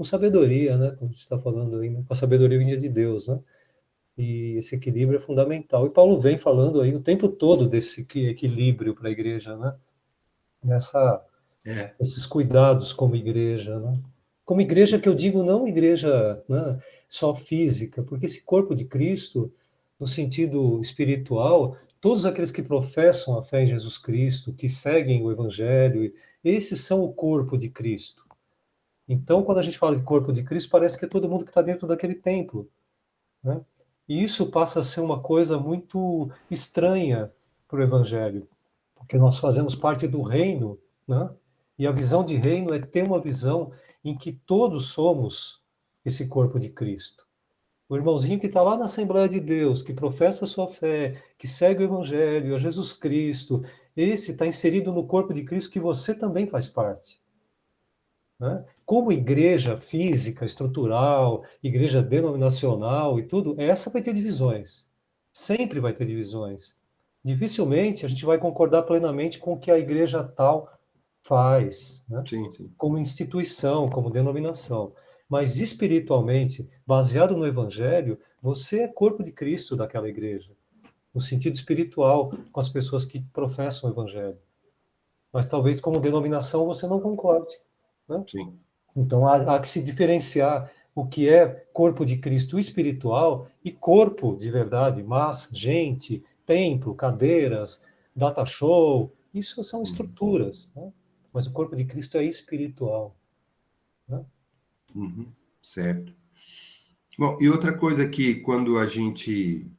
sabedoria, né? Como a gente está falando aí, né? Com a sabedoria vinda de Deus, né? E esse equilíbrio é fundamental. E Paulo vem falando aí o tempo todo desse equilíbrio para a igreja, né? esses cuidados como igreja, né? Como igreja que eu digo não igreja, né, só física, porque esse corpo de Cristo, no sentido espiritual, todos aqueles que professam a fé em Jesus Cristo, que seguem o Evangelho, esses são o corpo de Cristo. Então, quando a gente fala de corpo de Cristo, parece que é todo mundo que está dentro daquele templo, né? E isso passa a ser uma coisa muito estranha para o Evangelho, porque nós fazemos parte do reino, né? E a visão de reino é ter uma visão em que todos somos esse corpo de Cristo. O irmãozinho que está lá na Assembleia de Deus, que professa a sua fé, que segue o Evangelho, a Jesus Cristo, esse está inserido no corpo de Cristo que você também faz parte, né? Como igreja física, estrutural, igreja denominacional e tudo, essa vai ter divisões. Sempre vai ter divisões. Dificilmente a gente vai concordar plenamente com o que a igreja tal faz, né? Sim, sim. Como instituição, como denominação. Mas espiritualmente, baseado no Evangelho, você é corpo de Cristo daquela igreja, no sentido espiritual, com as pessoas que professam o Evangelho. Mas talvez como denominação você não concorde, né? Sim. Então há que se diferenciar o que é corpo de Cristo espiritual e corpo de verdade, mas gente, templo, cadeiras, data show, isso são estruturas, né? Mas o corpo de Cristo é espiritual, né? Uhum. Certo. Bom, e outra coisa que quando a gente,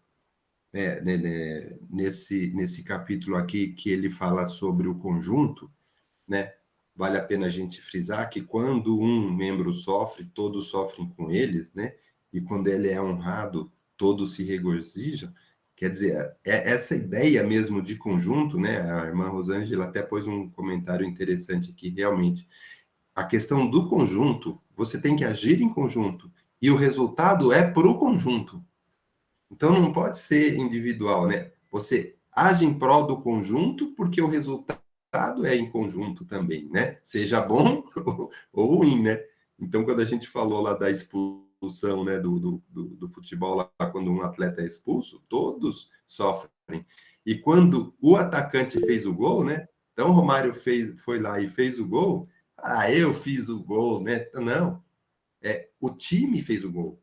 nesse capítulo aqui, que ele fala sobre o conjunto, né? Vale a pena a gente frisar que quando um membro sofre, todos sofrem com ele, né? E quando ele é honrado, todos se regozijam. Quer dizer, é essa ideia mesmo de conjunto, né? A irmã Rosângela até pôs um comentário interessante aqui, realmente. A questão do conjunto, você tem que agir em conjunto, e o resultado é para o conjunto. Então não pode ser individual, né? Você age em prol do conjunto porque o resultado é em conjunto também, né? Seja bom ou ruim, né? Então, quando a gente falou lá da expulsão, né, do futebol, lá, quando um atleta é expulso, todos sofrem. E quando o atacante fez o gol, né? Então, o Romário foi lá e fez o gol. Eu fiz o gol, né? Não, o time fez o gol.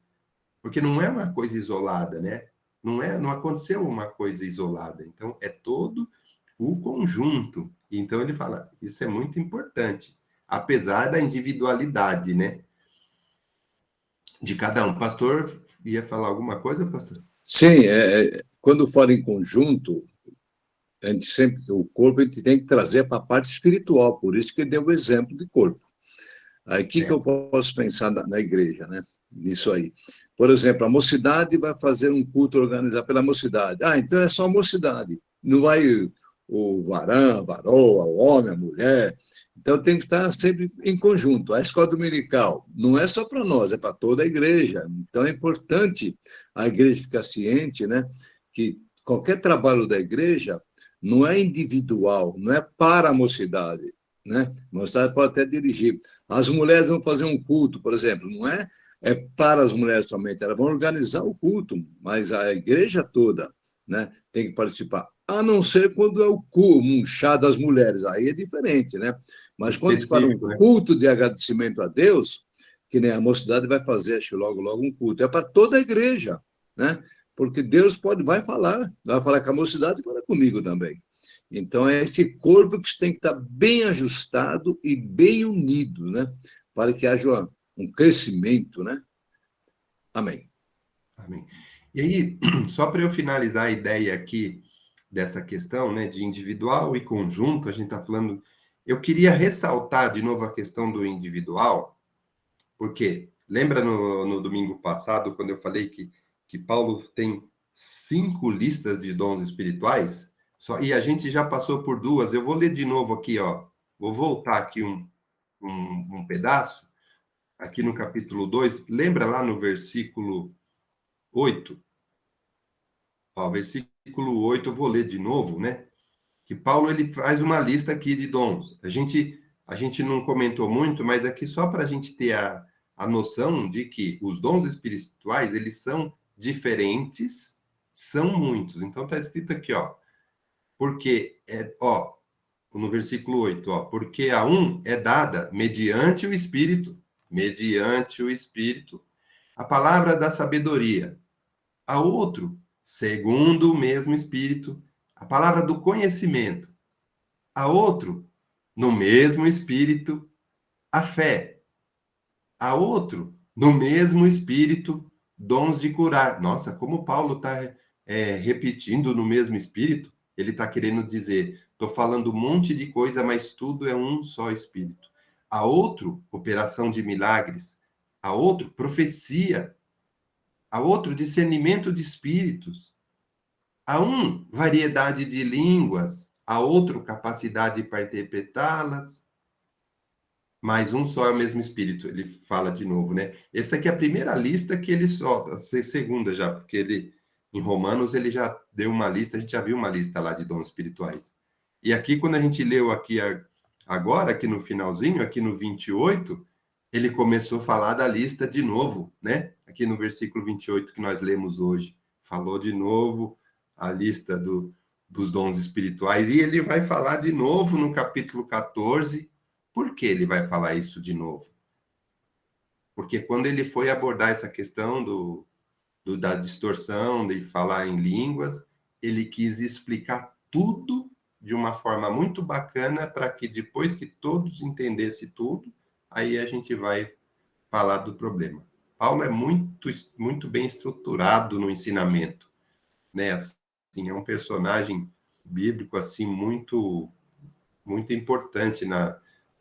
Porque não é uma coisa isolada, né? Não aconteceu uma coisa isolada. Então, é todo o conjunto. Então, ele fala, isso é muito importante, apesar da individualidade, né? De cada um. Pastor, ia falar alguma coisa, pastor? Sim, quando fala em conjunto, a gente sempre, o corpo a gente tem que trazer para a parte espiritual, por isso que deu o exemplo de corpo. Aí, o que eu posso pensar na igreja, né? Nisso aí. Por exemplo, a mocidade vai fazer um culto organizado pela mocidade. Então é só a mocidade. Não vai o varão, a varoa, o homem, a mulher. Então tem que estar sempre em conjunto. A escola dominical não é só para nós, é para toda a igreja. Então é importante a igreja ficar ciente, né? Que qualquer trabalho da igreja não é individual, não é para a mocidade, né? A mocidade pode até dirigir. As mulheres vão fazer um culto, por exemplo, não é para as mulheres somente, elas vão organizar o culto, mas a igreja toda, né, tem que participar, a não ser quando é o culto, um chá das mulheres, aí é diferente, né? Mas quando se para um Específico, né? culto de agradecimento a Deus, que nem a mocidade vai fazer, acho logo um culto, é para toda a igreja, né? Porque Deus vai falar com a mocidade e fala comigo também. Então, é esse corpo que tem que estar bem ajustado e bem unido, né? Para que haja um crescimento, né? Amém. Amém. E aí, só para eu finalizar a ideia aqui dessa questão, né, de individual e conjunto, a gente está falando. Eu queria ressaltar de novo a questão do individual, porque lembra no domingo passado, quando eu falei que Paulo tem 5 listas de dons espirituais? E a gente já passou por 2. Eu vou ler de novo aqui, ó. Vou voltar aqui um pedaço, aqui no capítulo 2. Lembra lá no versículo 8? Ó, versículo 8, eu vou ler de novo, né? Que Paulo ele faz uma lista aqui de dons. A gente não comentou muito, mas aqui só para a gente ter a noção de que os dons espirituais, eles são diferentes, são muitos. Então, está escrito aqui, ó. Porque, no versículo 8, ó, porque a um é dada mediante o Espírito, a palavra da sabedoria, a outro, segundo o mesmo Espírito, a palavra do conhecimento, a outro, no mesmo Espírito, a fé, a outro, no mesmo Espírito, dons de curar. Nossa, como Paulo está repetindo no mesmo Espírito, ele está querendo dizer, estou falando um monte de coisa, mas tudo é um só Espírito. A outro, operação de milagres, a outro, profecia, a outro, discernimento de espíritos, a um, variedade de línguas, a outro, capacidade para interpretá-las, mas um só é o mesmo Espírito. Ele fala de novo, né? Essa aqui é a primeira lista que ele solta, a segunda já, porque ele, em Romanos, ele já deu uma lista, a gente já viu uma lista lá de dons espirituais. E aqui, quando a gente leu aqui agora, aqui no finalzinho, aqui no 28, ele começou a falar da lista de novo, né? Aqui no versículo 28 que nós lemos hoje, falou de novo a lista dos dons espirituais, e ele vai falar de novo no capítulo 14. Por que ele vai falar isso de novo? Porque quando ele foi abordar essa questão da distorção, de falar em línguas, ele quis explicar tudo de uma forma muito bacana para que depois que todos entendessem tudo, aí a gente vai falar do problema. Paulo é muito bem estruturado no ensinamento, né? Assim, é um personagem bíblico assim muito importante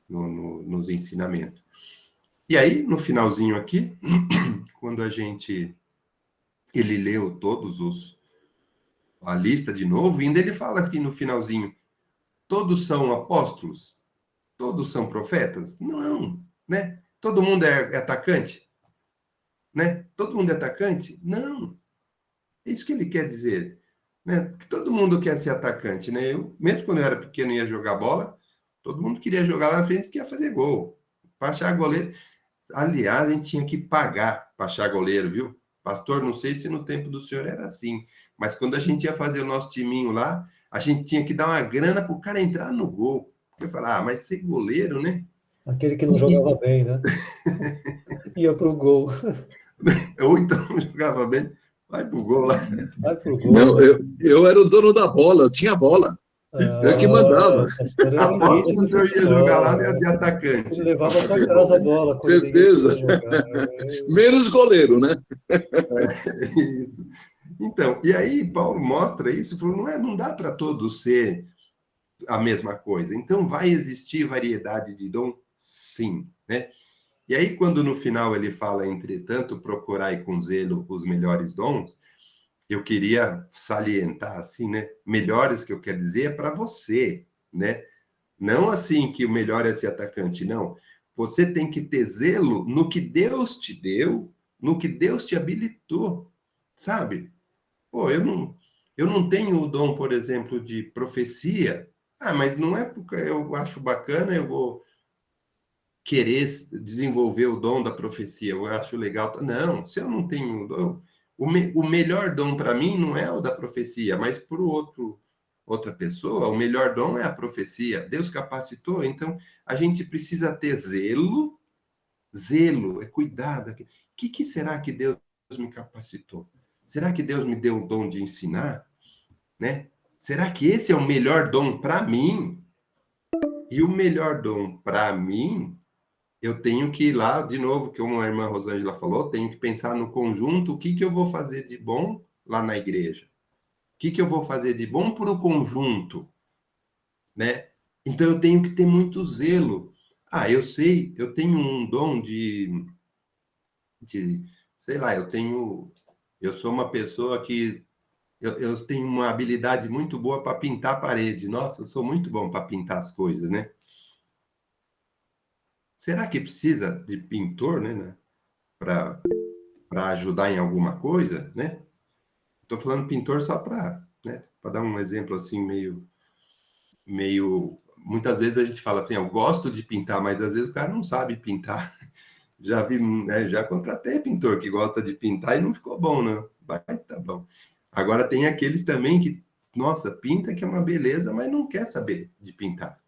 nos ensinamentos. E aí, no finalzinho aqui, quando ele leu a lista de novo, ainda ele fala aqui no finalzinho, todos são apóstolos? Todos são profetas? Não, né? Todo mundo é atacante? Né? Todo mundo é atacante? Não. É isso que ele quer dizer, né? Que todo mundo quer ser atacante, né? Eu, mesmo quando eu era pequeno e ia jogar bola, todo mundo queria jogar lá na frente porque ia fazer gol. Para achar goleiro. Aliás, a gente tinha que pagar para achar goleiro, viu? Pastor, não sei se no tempo do senhor era assim, mas quando a gente ia fazer o nosso timinho lá, a gente tinha que dar uma grana para o cara entrar no gol. Eu falava, mas ser goleiro, né? Aquele que não jogava bem, né? Ia pro gol. Ou então jogava bem, vai pro gol lá. Vai pro gol. Não, eu era o dono da bola, eu tinha bola. Eu que mandava. Aposto que o senhor ia jogar lá de atacante. Ele levava para casa a bola. Certeza. Menos goleiro, né? Isso. Então, e aí Paulo mostra isso, falou, não dá para todos ser a mesma coisa. Então, vai existir variedade de dom? Sim, né? E aí, quando no final ele fala, entretanto, procurai com zelo os melhores dons, eu queria salientar, assim, né? Melhores, que eu quero dizer, é para você, né? Não assim que o melhor é ser atacante, não. Você tem que ter zelo no que Deus te deu, no que Deus te habilitou, sabe? Pô, eu não tenho o dom, por exemplo, de profecia. Ah, mas não é porque eu acho bacana, eu vou querer desenvolver o dom da profecia, eu acho legal. Não, se eu não tenho o dom, o melhor dom para mim não é o da profecia, mas para outra pessoa, o melhor dom é a profecia. Deus capacitou, então a gente precisa ter zelo, é cuidado. O que será que Deus me capacitou? Será que Deus me deu o dom de ensinar? Né? Será que esse é o melhor dom para mim? E o melhor dom para mim, eu tenho que ir lá, de novo, como a irmã Rosângela falou, tenho que pensar no conjunto, o que eu vou fazer de bom lá na igreja? O que eu vou fazer de bom para o conjunto? Né? Então, eu tenho que ter muito zelo. Ah, eu sei, eu tenho um dom de sei lá, eu sou uma pessoa que eu tenho uma habilidade muito boa para pintar a parede. Nossa, eu sou muito bom para pintar as coisas, né? Será que precisa de pintor, né? Para ajudar em alguma coisa, né? Estou falando pintor só para, né? Para dar um exemplo assim meio. Muitas vezes a gente fala assim, eu gosto de pintar, mas às vezes o cara não sabe pintar. Já vi, né? Já contratei pintor que gosta de pintar e não ficou bom, não. Mas tá bom. Agora tem aqueles também que, nossa, pinta que é uma beleza, mas não quer saber de pintar.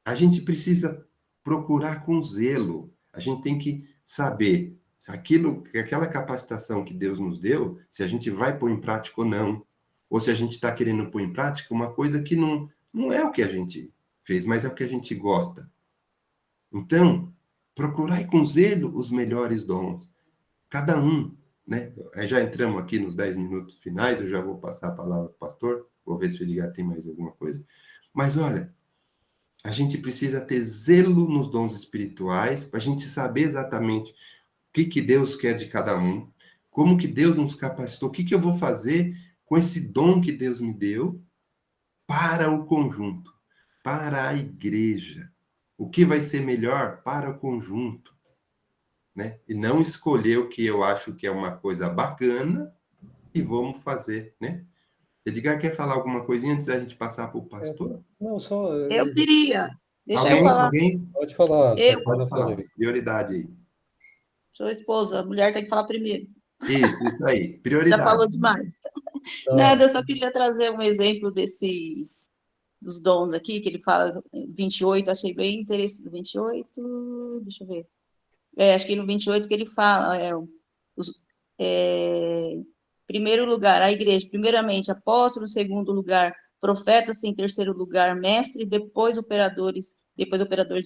a gente precisa procurar com zelo. A gente tem que saber se aquela capacitação que Deus nos deu, se a gente vai pôr em prática ou não. Ou se a gente está querendo pôr em prática uma coisa que não é o que a gente fez, mas é o que a gente gosta. Então, procurai com zelo os melhores dons. Cada um, né? Já entramos aqui nos 10 minutos finais, eu já vou passar a palavra para o pastor, vou ver se o Edgar tem mais alguma coisa. Mas olha, a gente precisa ter zelo nos dons espirituais, para a gente saber exatamente o que Deus quer de cada um, como que Deus nos capacitou, o que eu vou fazer com esse dom que Deus me deu para o conjunto, para a igreja. O que vai ser melhor para o conjunto, né? E não escolher o que eu acho que é uma coisa bacana e vamos fazer, né? Edgar, quer falar alguma coisinha antes da gente passar para o pastor? Não, só... Eu queria. Deixa eu falar. Alguém? Pode falar. Eu, Pode falar. Prioridade aí. sua esposa, a mulher tem que falar primeiro. Isso aí. Já Prioridade. falou demais. Nada, eu só queria trazer um exemplo dos dons aqui, que ele fala 28, achei bem interessante. 28, deixa eu ver. Acho que no 28 que ele fala, primeiro lugar, a igreja, primeiramente apóstolo, segundo lugar, profetas, em terceiro lugar, mestre, depois operadores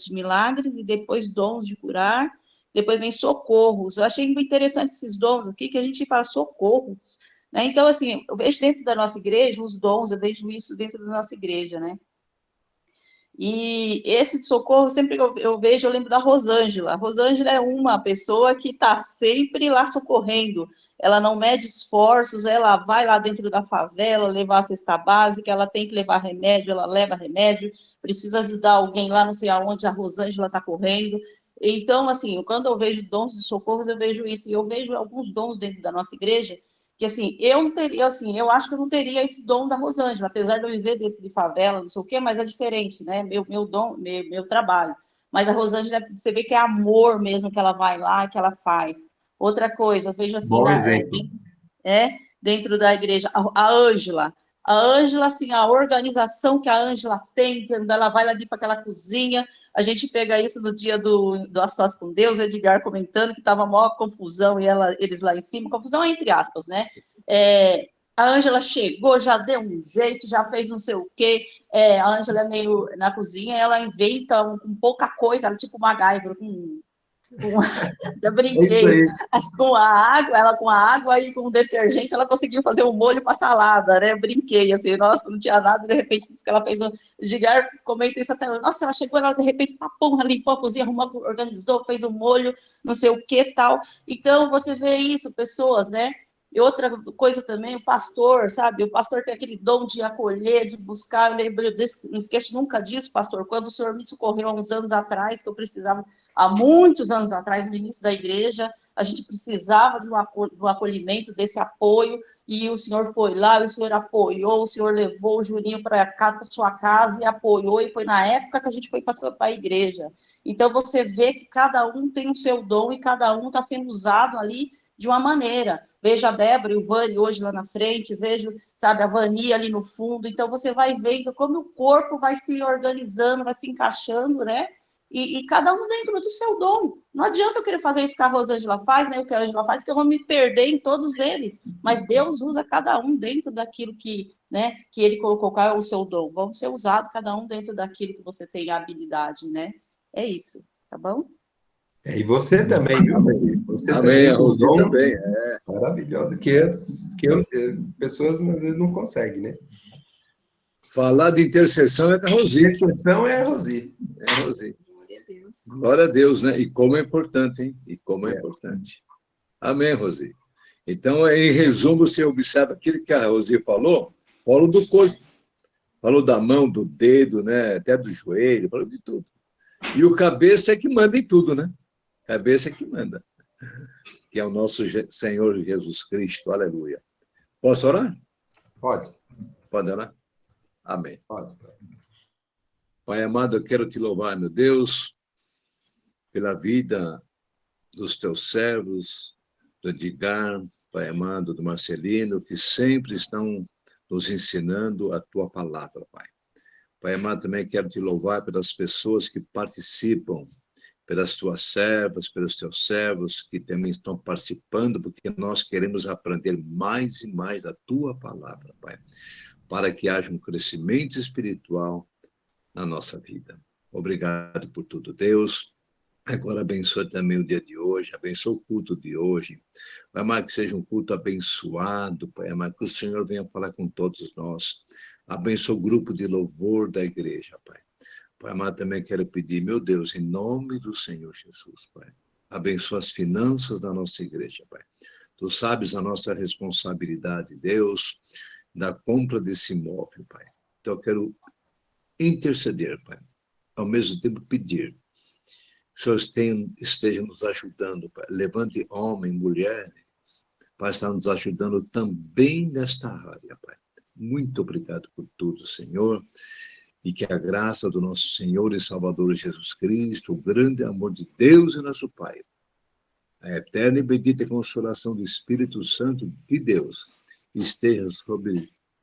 de milagres, e depois dons de curar, depois vem socorros. Eu achei muito interessante esses dons aqui, que a gente fala socorros, né? Então, assim, eu vejo dentro da nossa igreja os dons, eu vejo isso dentro da nossa igreja, né? E esse de socorro, sempre que eu vejo, eu lembro da Rosângela. A Rosângela é uma pessoa que está sempre lá socorrendo. Ela não mede esforços, ela vai lá dentro da favela levar a cesta básica, ela tem que levar remédio, ela leva remédio, precisa ajudar alguém lá, não sei aonde, a Rosângela está correndo. Então, assim, quando eu vejo dons de socorros, eu vejo isso. E eu vejo alguns dons dentro da nossa igreja que, assim, eu não teria, assim, eu acho que eu não teria esse dom da Rosângela, apesar de eu viver dentro de favela, não sei o quê, mas é diferente, né? Meu dom, meu trabalho. Mas a Rosângela, você vê que é amor mesmo que ela vai lá, que ela faz. Outra coisa, eu vejo assim, Bom exemplo. dentro da igreja, a Ângela. A Ângela, assim, a organização que a Ângela tem, quando ela vai lá para aquela cozinha, a gente pega isso no dia do A Sós com Deus, o Edgar comentando que estava a maior confusão, e eles lá em cima, confusão entre aspas, né? A Ângela chegou, já deu um jeito, já fez não sei o quê. A Ângela é meio na cozinha, ela inventa com pouca coisa, ela é tipo MacGyver, eu brinquei, acho que com a água e com o detergente, ela conseguiu fazer um molho para salada, né? Eu brinquei, assim, nossa, não tinha nada, de repente, disse que ela fez o Gigar comenta isso até, nossa, ela chegou, ela de repente, papum, limpou a cozinha, arrumou, organizou, fez um molho, não sei o que, tal. Então, você vê isso, pessoas, né? E outra coisa também, o pastor, sabe? O pastor tem aquele dom de acolher, de buscar. Eu lembro não esqueço nunca disso, pastor, quando o senhor me socorreu há uns anos atrás, que eu precisava, há muitos anos atrás, no início da igreja, a gente precisava de um acolhimento, desse apoio, e o senhor foi lá, o senhor apoiou, o senhor levou o Juninho para sua casa e apoiou, e foi na época que a gente foi para a igreja. Então, você vê que cada um tem o seu dom e cada um está sendo usado ali de uma maneira. Vejo a Débora e o Vani hoje lá na frente, vejo, sabe, a Vani ali no fundo. Então, você vai vendo como o corpo vai se organizando, vai se encaixando, né? E cada um dentro do seu dom. Não adianta eu querer fazer isso que a Rosângela faz, né? O que a Ângela faz, que eu vou me perder em todos eles. Mas Deus usa cada um dentro daquilo que, né, que ele colocou, qual é o seu dom. Vão ser usados cada um dentro daquilo que você tem a habilidade, né? É isso, tá bom? E você também, viu, Rosy? Você Amém, também tem dons também. maravilhosos, pessoas às vezes não conseguem, né? Falar de intercessão é da Rosi. Intercessão é a Rosi. É a Rosi. Glória a Deus, né? E como é importante, hein? E como é importante. Amém, Rosi. Então, em resumo, você observa aquilo que a Rosi falou do corpo. Falou da mão, do dedo, né? Até do joelho, falou de tudo. E o cabeça é que manda em tudo, né? Cabeça é que manda. Que é o nosso Senhor Jesus Cristo. Aleluia. Posso orar? Pode. Pode orar? Amém. Pode. Pai amado, eu quero te louvar, meu Deus, pela vida dos teus servos, do Edgar, Pai amado, do Marcelino, que sempre estão nos ensinando a tua palavra, Pai. Pai amado, também quero te louvar pelas pessoas que participam, pelas tuas servas, pelos teus servos que também estão participando, porque nós queremos aprender mais e mais da tua palavra, Pai, para que haja um crescimento espiritual na nossa vida. Obrigado por tudo, Deus. Agora abençoa também o dia de hoje, abençoa o culto de hoje. Pai amado, que seja um culto abençoado, Pai amado, que o Senhor venha falar com todos nós. Abençoa o grupo de louvor da igreja, Pai. Pai amado, também quero pedir, meu Deus, em nome do Senhor Jesus, Pai, abençoa as finanças da nossa igreja, Pai. Tu sabes a nossa responsabilidade, Deus, da compra desse imóvel, Pai. Então eu quero interceder, Pai, ao mesmo tempo pedir que o Senhor esteja nos ajudando, Pai. Levante homem, mulher, Pai, está nos ajudando também nesta área, Pai. Muito obrigado por tudo, Senhor, e que a graça do nosso Senhor e Salvador Jesus Cristo, o grande amor de Deus e nosso Pai, a eterna e bendita consolação do Espírito Santo de Deus, esteja sobre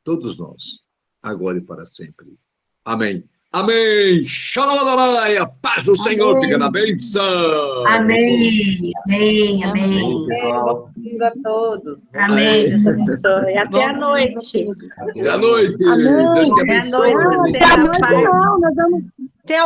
todos nós, agora e para sempre. Amém. Amém. Shalom Adonai, a paz do Senhor fica na bênção. Amém, amém, amém. Amém, pessoal. Domingo a todos. Amém, Deus abençoe. Até a Bom noite. Até Boa noite. Amém. Deus te Até a abençoe. noite. Não, até a noite não, nós vamos... Tem